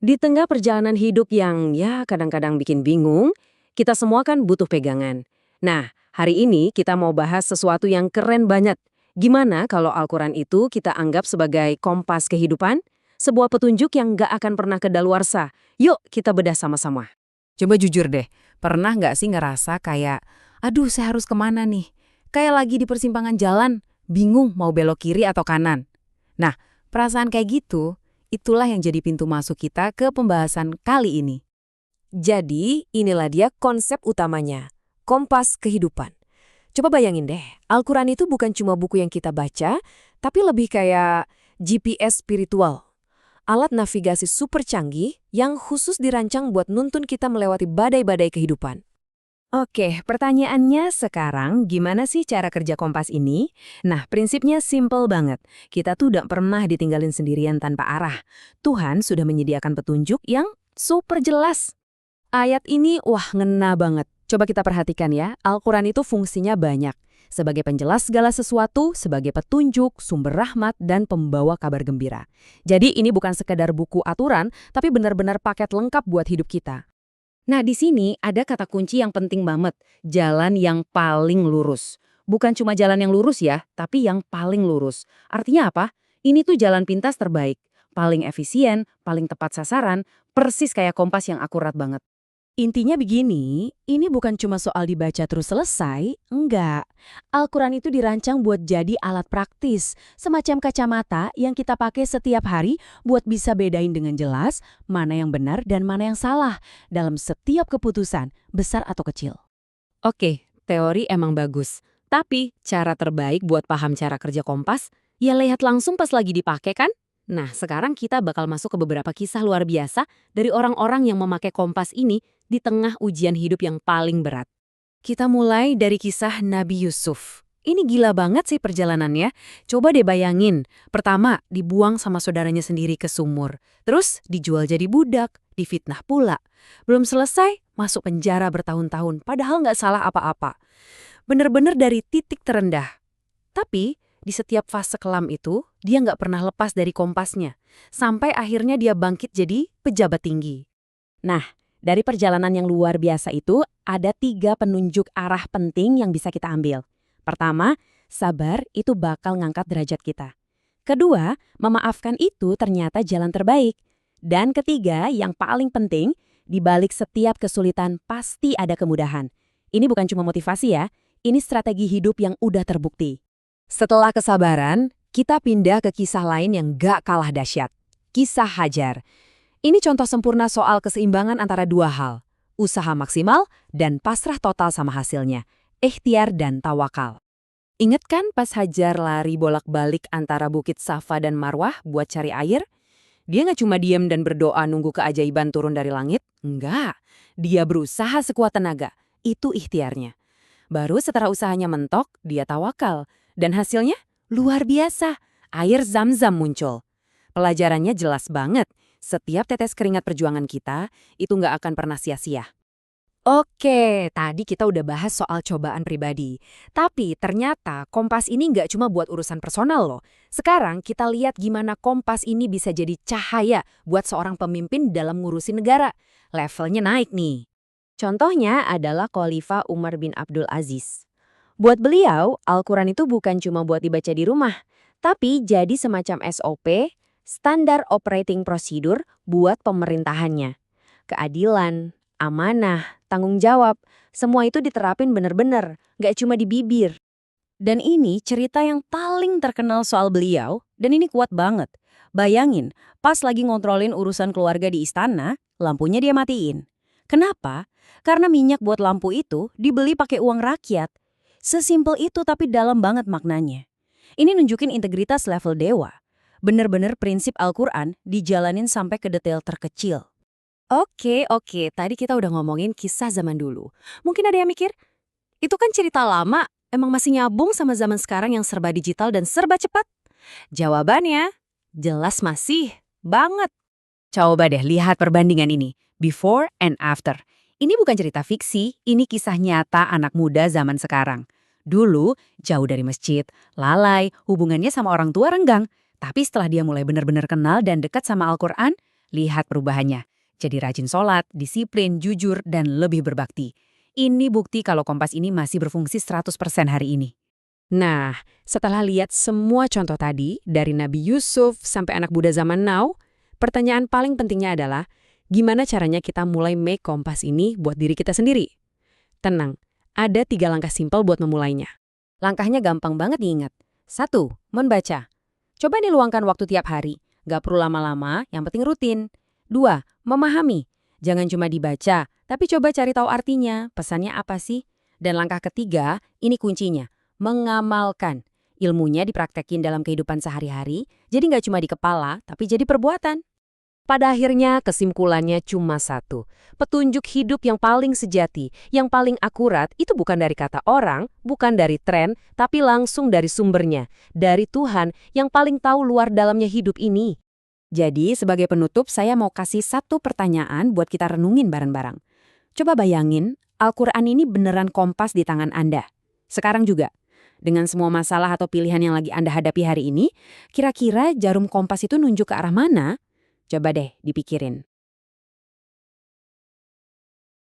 Di tengah perjalanan hidup yang ya kadang-kadang bikin bingung, kita semua kan butuh pegangan. Nah, hari ini kita mau bahas sesuatu yang keren banget. Gimana kalau Al-Quran itu kita anggap sebagai kompas kehidupan? Sebuah petunjuk yang nggak akan pernah kedaluarsa. Yuk kita bedah sama-sama. Coba jujur deh, pernah nggak sih ngerasa kayak, aduh saya harus kemana nih? Kayak lagi di persimpangan jalan, bingung mau belok kiri atau kanan. Nah, perasaan kayak gitu, itulah yang jadi pintu masuk kita ke pembahasan kali ini. Jadi, inilah dia konsep utamanya. Kompas kehidupan. Coba bayangin deh, Al-Quran itu bukan cuma buku yang kita baca, tapi lebih kayak GPS spiritual. Alat navigasi super canggih yang khusus dirancang buat nuntun kita melewati badai-badai kehidupan. Oke, pertanyaannya sekarang gimana sih cara kerja kompas ini? Nah, prinsipnya simple banget. Kita tuh tidak pernah ditinggalin sendirian tanpa arah. Tuhan sudah menyediakan petunjuk yang super jelas. Ayat ini, wah ngena banget. Coba kita perhatikan ya, Al-Quran itu fungsinya banyak. Sebagai penjelas segala sesuatu, sebagai petunjuk, sumber rahmat, dan pembawa kabar gembira. Jadi ini bukan sekedar buku aturan, tapi benar-benar paket lengkap buat hidup kita. Nah, di sini ada kata kunci yang penting banget, jalan yang paling lurus. Bukan cuma jalan yang lurus ya, tapi yang paling lurus. Artinya apa? Ini tuh jalan pintas terbaik, paling efisien, paling tepat sasaran, persis kayak kompas yang akurat banget. Intinya begini, ini bukan cuma soal dibaca terus selesai, enggak. Al-Quran itu dirancang buat jadi alat praktis, semacam kacamata yang kita pakai setiap hari buat bisa bedain dengan jelas mana yang benar dan mana yang salah dalam setiap keputusan, besar atau kecil. Oke, teori emang bagus. Tapi cara terbaik buat paham cara kerja kompas, ya lihat langsung pas lagi dipakai kan? Nah, sekarang kita bakal masuk ke beberapa kisah luar biasa dari orang-orang yang memakai kompas ini di tengah ujian hidup yang paling berat. Kita mulai dari kisah Nabi Yusuf. Ini gila banget sih perjalanannya. Coba deh bayangin. Pertama, dibuang sama saudaranya sendiri ke sumur. Terus dijual jadi budak, difitnah pula. Belum selesai, masuk penjara bertahun-tahun, padahal nggak salah apa-apa. Bener-bener dari titik terendah. Tapi, di setiap fase kelam itu, dia nggak pernah lepas dari kompasnya. Sampai akhirnya dia bangkit jadi pejabat tinggi. Nah, dari perjalanan yang luar biasa itu, ada 3 penunjuk arah penting yang bisa kita ambil. Pertama, sabar itu bakal ngangkat derajat kita. Kedua, memaafkan itu ternyata jalan terbaik. Dan ketiga, yang paling penting, di balik setiap kesulitan pasti ada kemudahan. Ini bukan cuma motivasi ya, ini strategi hidup yang udah terbukti. Setelah kesabaran, kita pindah ke kisah lain yang gak kalah dahsyat. Kisah Hajar. Ini contoh sempurna soal keseimbangan antara dua hal. Usaha maksimal dan pasrah total sama hasilnya. Ikhtiar dan tawakal. Ingat kan pas Hajar lari bolak-balik antara Bukit Safa dan Marwah buat cari air? Dia nggak cuma diam dan berdoa nunggu keajaiban turun dari langit. Enggak. Dia berusaha sekuat tenaga. Itu ikhtiarnya. Baru setelah usahanya mentok, dia tawakal. Dan hasilnya luar biasa. Air Zam-Zam muncul. Pelajarannya jelas banget. Setiap tetes keringat perjuangan kita, itu nggak akan pernah sia-sia. Oke, tadi kita udah bahas soal cobaan pribadi. Tapi ternyata kompas ini nggak cuma buat urusan personal loh. Sekarang kita lihat gimana kompas ini bisa jadi cahaya buat seorang pemimpin dalam ngurusin negara. Levelnya naik nih. Contohnya adalah Khalifah Umar bin Abdul Aziz. Buat beliau, Al-Quran itu bukan cuma buat dibaca di rumah, tapi jadi semacam SOP, standar operating procedure buat pemerintahannya. Keadilan, amanah, tanggung jawab, semua itu diterapin bener-bener, nggak cuma di bibir. Dan ini cerita yang paling terkenal soal beliau, dan ini kuat banget. Bayangin, pas lagi ngontrolin urusan keluarga di istana, lampunya dia matiin. Kenapa? Karena minyak buat lampu itu dibeli pakai uang rakyat. Sesimpel itu tapi dalam banget maknanya. Ini nunjukin integritas level dewa. Bener-bener prinsip Al-Quran dijalanin sampai ke detail terkecil. Oke, tadi kita udah ngomongin kisah zaman dulu. Mungkin ada yang mikir, itu kan cerita lama, emang masih nyambung sama zaman sekarang yang serba digital dan serba cepat? Jawabannya, jelas masih banget. Coba deh lihat perbandingan ini, before and after. Ini bukan cerita fiksi, ini kisah nyata anak muda zaman sekarang. Dulu, jauh dari masjid, lalai, hubungannya sama orang tua renggang. Tapi setelah dia mulai benar-benar kenal dan dekat sama Al-Quran, Lihat perubahannya. Jadi rajin sholat, disiplin, jujur, dan lebih berbakti. Ini bukti kalau Kompas ini masih berfungsi 100% hari ini. Nah, setelah lihat semua contoh tadi, dari Nabi Yusuf sampai anak muda zaman now, pertanyaan paling pentingnya adalah, gimana caranya kita mulai make Kompas ini buat diri kita sendiri? Tenang, ada 3 langkah simpel buat memulainya. Langkahnya gampang banget diingat. 1. Membaca. Coba nih luangkan waktu tiap hari. Gak perlu lama-lama, yang penting rutin. 2. Memahami. Jangan cuma dibaca, tapi coba cari tahu artinya, pesannya apa sih? Dan langkah ketiga, ini kuncinya, mengamalkan. Ilmunya dipraktekin dalam kehidupan sehari-hari, jadi nggak cuma di kepala, tapi jadi perbuatan. Pada akhirnya kesimpulannya cuma satu. Petunjuk hidup yang paling sejati, yang paling akurat itu bukan dari kata orang, bukan dari tren, tapi langsung dari sumbernya, dari Tuhan yang paling tahu luar dalamnya hidup ini. Jadi sebagai penutup saya mau kasih satu pertanyaan buat kita renungin bareng-bareng. Coba bayangin, Al-Quran ini beneran kompas di tangan Anda. Sekarang juga. Dengan semua masalah atau pilihan yang lagi Anda hadapi hari ini, kira-kira jarum kompas itu nunjuk ke arah mana? Coba deh dipikirin.